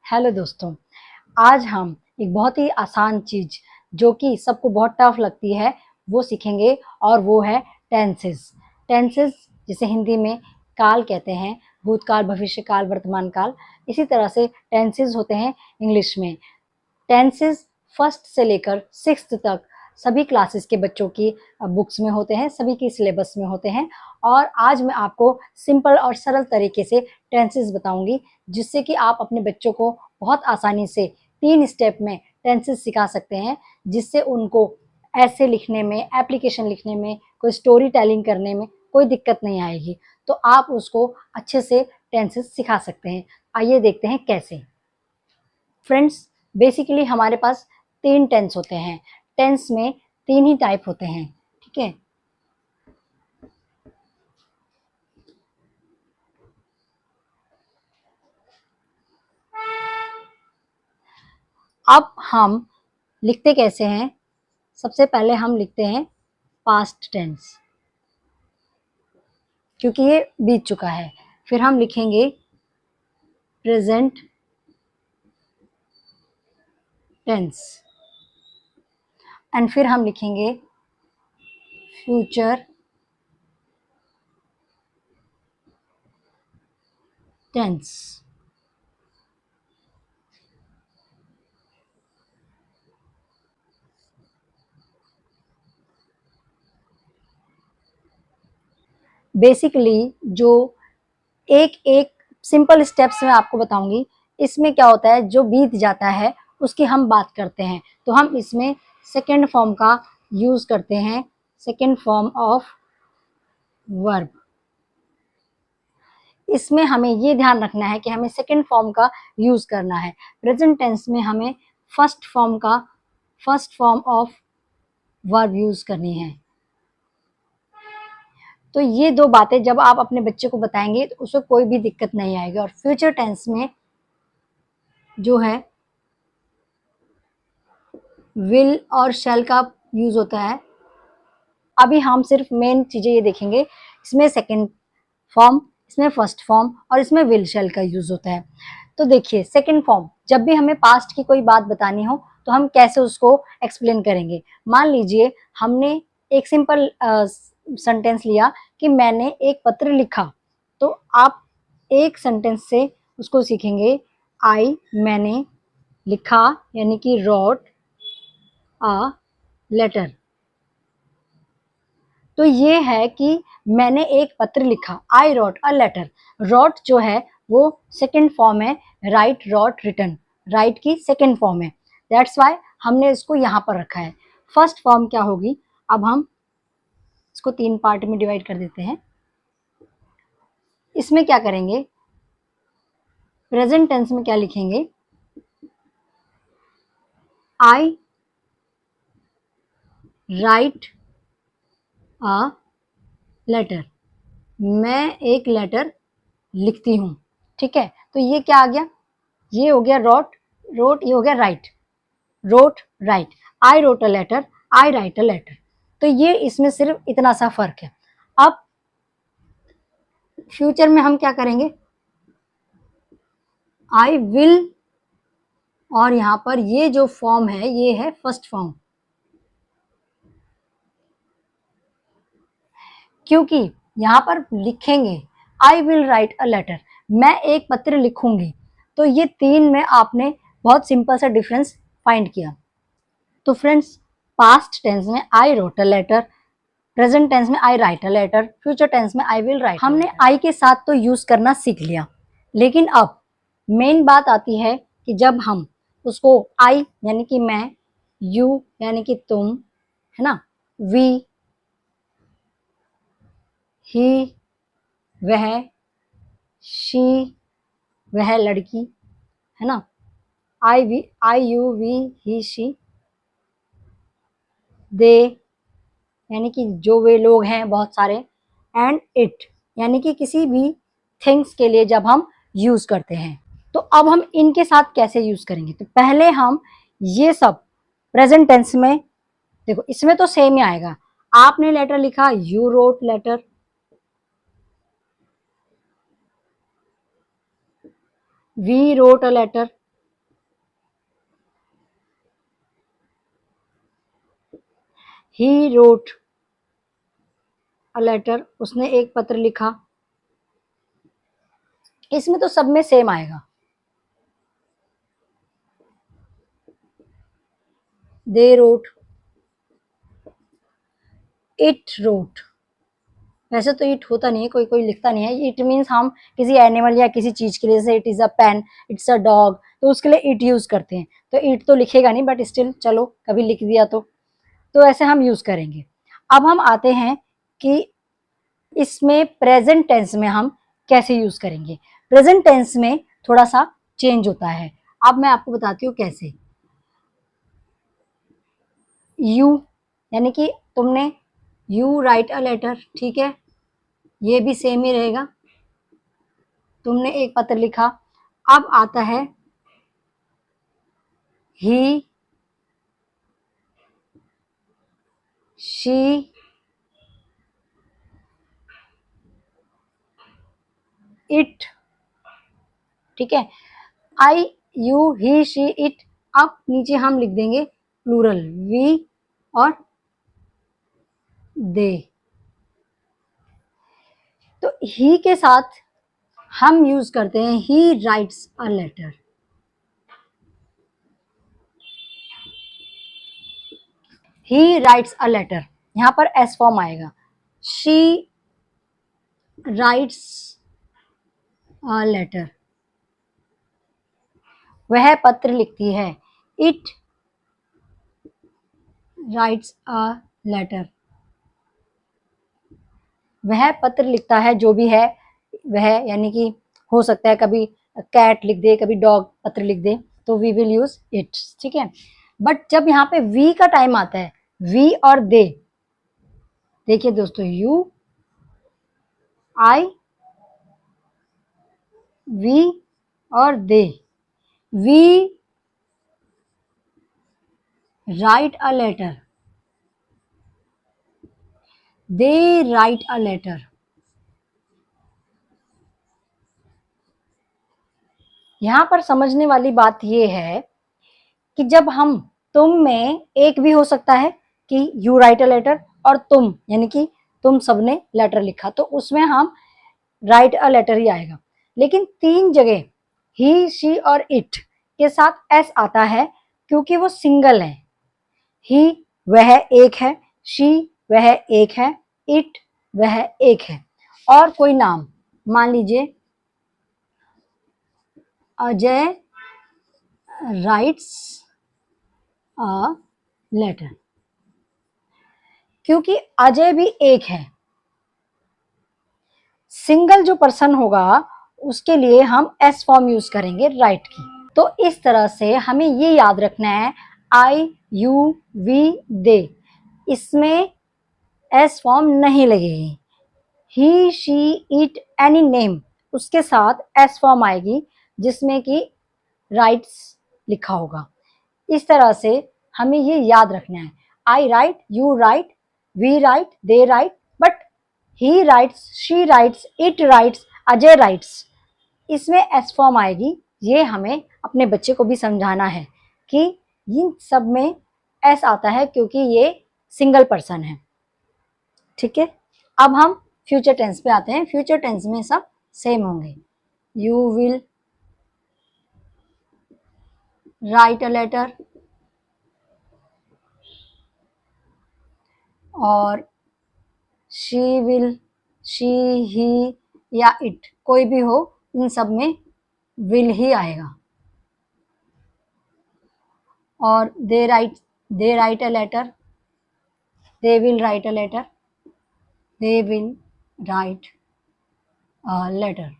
Hello दोस्तों, आज हम एक बहुत ही आसान चीज जो कि सबको बहुत टफ लगती है वो सीखेंगे और वो है टेंसेस। टेंसेस जिसे हिंदी में काल कहते हैं, भूतकाल, भविष्य काल, वर्तमान काल। इसी तरह से टेंसेस होते हैं इंग्लिश में। टेंसेस फर्स्ट से लेकर सिक्स्थ तक सभी क्लासेस के बच्चों की बुक्स में होते हैं, सभी की सिलेबस में होते हैं। और आज मैं आपको सिंपल और सरल तरीके से टेंसेस बताऊंगी, जिससे कि आप अपने बच्चों को बहुत आसानी से 3 स्टेप में टेंसेस सिखा सकते हैं, जिससे उनको ऐसे लिखने में, एप्लीकेशन लिखने में, कोई स्टोरी टेलिंग करने में कोई दिक्कत नहीं आएगी। तो आप उसको अच्छे से टेंसेस सिखा सकते हैं। आइए देखते हैं कैसे। फ्रेंड्स, बेसिकली हमारे पास 3 टेंस होते हैं। टेंस में 3 ही टाइप होते हैं, ठीक है। अब हम लिखते कैसे हैं? सबसे पहले हम लिखते हैं पास्ट टेंस, क्योंकि ये बीत चुका है। फिर हम लिखेंगे प्रेजेंट टेंस एंड फिर हम लिखेंगे फ्यूचर टेंस। बेसिकली जो एक एक सिंपल स्टेप्स में आपको बताऊंगी, इसमें क्या होता है, जो बीत जाता है उसकी हम बात करते हैं। तो हम इसमें सेकेंड फॉर्म का यूज करते हैं, सेकेंड फॉर्म ऑफ वर्ब। इसमें हमें ये ध्यान रखना है कि हमें सेकेंड फॉर्म का यूज करना है। प्रेजेंट टेंस में हमें first form of verb use करनी है। तो ये 2 बातें जब आप अपने बच्चे को बताएंगे तो उसको कोई भी दिक्कत नहीं आएगी। और फ्यूचर टेंस में जो है विल और शैल का यूज होता है। अभी हम सिर्फ मेन चीजें ये देखेंगे, इसमें सेकंड फॉर्म, इसमें फर्स्ट फॉर्म और इसमें विल शैल का यूज होता है। तो देखिए, सेकंड फॉर्म, जब भी हमें पास्ट की कोई बात बतानी हो तो हम कैसे उसको एक्सप्लेन करेंगे। मान लीजिए हमने एक सिंपल सेंटेंस लिया कि मैंने एक पत्र लिखा, तो आप एक सेंटेंस से उसको सीखेंगे। मैंने लिखा, यानी कि रोट अ लेटर। तो ये है कि मैंने एक पत्र लिखा, I wrote a letter. Wrote जो है वो सेकेंड फॉर्म है, राइट, रोट, रिटन। राइट की सेकेंड फॉर्म है, दैट्स वाई हमने इसको यहाँ पर रखा है। फर्स्ट फॉर्म क्या होगी? अब हम इसको 3 पार्ट में डिवाइड कर देते हैं। इसमें क्या करेंगे, प्रेजेंट टेंस में क्या लिखेंगे? आई राइट अ लेटर। मैं एक लेटर लिखती हूँ, ठीक है। तो ये क्या आ गया? ये हो गया रोट, ये हो गया right, wrote, right. I wrote a letter, I write a letter. तो ये इसमें सिर्फ इतना सा फर्क है। अब फ्यूचर में हम क्या करेंगे? आई विल, और यहां पर ये जो फॉर्म है ये है फर्स्ट फॉर्म, क्योंकि यहां पर लिखेंगे I will write a letter, मैं एक पत्र लिखूंगी। तो ये 3 में आपने बहुत सिंपल सा डिफरेंस फाइंड किया। तो फ्रेंड्स, पास्ट टेंस में I wrote a letter, present tense में I write a letter, future tense में आई विल राइट। हमने आई के साथ तो यूज करना सीख लिया, लेकिन अब मेन बात आती है कि जब हम उसको आई यानी कि मैं, यू यानी कि तुम, है ना, वी, ही वह, शी वह लड़की, है ना, आई यू वी ही शी, दे यानी कि जो वे लोग हैं बहुत सारे, एंड इट यानी कि किसी भी थिंग्स के लिए जब हम यूज करते हैं। तो अब हम इनके साथ कैसे यूज करेंगे? तो पहले हम ये सब प्रेजेंट टेंस में, देखो इसमें तो सेम ही आएगा। आपने लेटर लिखा, you wrote letter, we wrote a letter, he wrote a letter, उसने एक पत्र लिखा। इसमें तो सब में सेम आएगा। They wrote, it wrote. वैसे तो इट होता नहीं है, कोई कोई लिखता नहीं है। इट मीन्स हम किसी एनिमल या किसी चीज के लिए, जैसे it is a pen, it's a dog, तो उसके लिए इट यूज करते हैं। तो इट तो लिखेगा नहीं, बट स्टिल चलो कभी लिख दिया तो ऐसे हम यूज करेंगे। अब हम आते हैं कि इसमें प्रेजेंट टेंस में हम कैसे यूज करेंगे। प्रेजेंट टेंस में थोड़ा सा चेंज होता है। अब मैं आपको बताती हूँ कैसे। यू, यानी कि तुमने यू राइट अ लेटर, ठीक है, ये भी सेम ही रहेगा। तुमने एक पत्र लिखा। अब आता है ही, शी, इट, ठीक है। आई, यू, ही, शी, इट। अब नीचे हम लिख देंगे प्लूरल, वी और दे। तो ही के साथ हम यूज करते हैं he writes a letter. He writes a letter, यहां पर एस फॉर्म आएगा। शी राइट्स अ लेटर, वह पत्र लिखती है। इट राइट्स अ लेटर, वह पत्र लिखता है, जो भी है वह, यानी कि हो सकता है कभी कैट लिख दे, कभी डॉग पत्र लिख दे, तो वी विल यूज इट, ठीक है। बट जब यहाँ पे वी का टाइम आता है, वी और दे, देखिए दोस्तों, यू, आई, वी और they. We write a letter, they write a letter. यहां पर समझने वाली बात यह है कि जब हम, तुम में एक भी हो सकता है कि यू राइट अ लेटर, और तुम यानी कि तुम सबने लेटर लिखा, तो उसमें हम राइट अ लेटर ही आएगा। लेकिन तीन जगह ही, शी और इट के साथ एस आता है, क्योंकि वो सिंगल है। ही वह एक है, शी वह एक है, इट वह एक है। और कोई नाम, मान लीजिए अजय राइट्स अ लेटर, क्योंकि अजय भी एक है। सिंगल जो पर्सन होगा उसके लिए हम एस फॉर्म यूज करेंगे राइट की। तो इस तरह से हमें ये याद रखना है, आई, यू, वी, दे, इसमें एस फॉर्म नहीं लगेगी। ही, शी, इट, एनी नेम, उसके साथ एस फॉर्म आएगी, जिसमें कि राइट्स लिखा होगा। इस तरह से हमें ये याद रखना है, I write, you write, we write, they write, but he writes, she writes, it writes, Ajay writes, इसमें एस फॉर्म आएगी। ये हमें अपने बच्चे को भी समझाना है कि इन सब में एस आता है, क्योंकि ये सिंगल पर्सन है, ठीक है। अब हम फ्यूचर टेंस पे आते हैं। फ्यूचर टेंस में सब सेम होंगे। You will write a letter, और शी विल, शी, ही या इट, कोई भी हो, इन सब में विल ही आएगा। और they write a letter, they will write a letter, they will write a letter.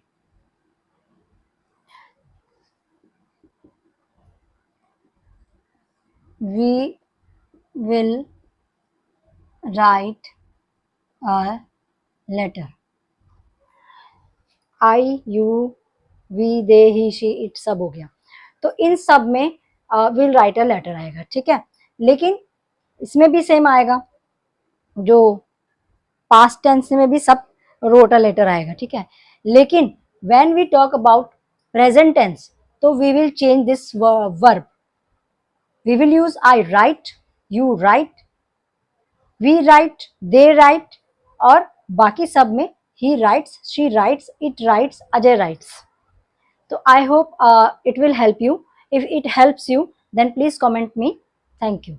We will write a letter. I, you, we, they, he, she, it सब हो गया। तो इन सब में विल राइट अ लेटर आएगा, ठीक है। लेकिन इसमें भी सेम आएगा, जो पास्ट टेंस में भी सब रोट अ लेटर आएगा, ठीक है। लेकिन when we talk about present tense, तो we will change this verb, we will use I write, you write, we write, they write, और बाकी सब में he writes, she writes, it writes, Ajay writes. So I hope it will help you. If it helps you, then please comment me. Thank you.